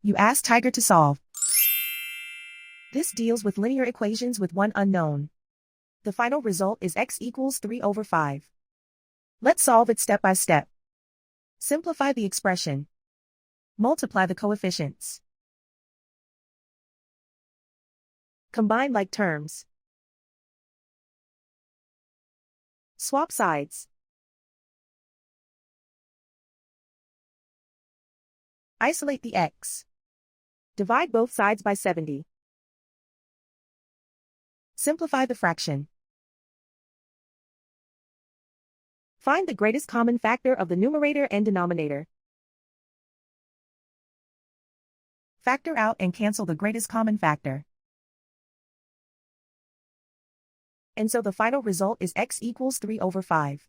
You ask Tiger to solve. This deals with linear equations with one unknown. The final result is x equals 3/5. Let's solve it step by step. Simplify the expression. Multiply the coefficients. Combine like terms. Swap sides. Isolate the x. Divide both sides by 70. Simplify the fraction. Find the greatest common factor of the numerator and denominator. Factor out and cancel the greatest common factor. And so the final result is x equals 3/5.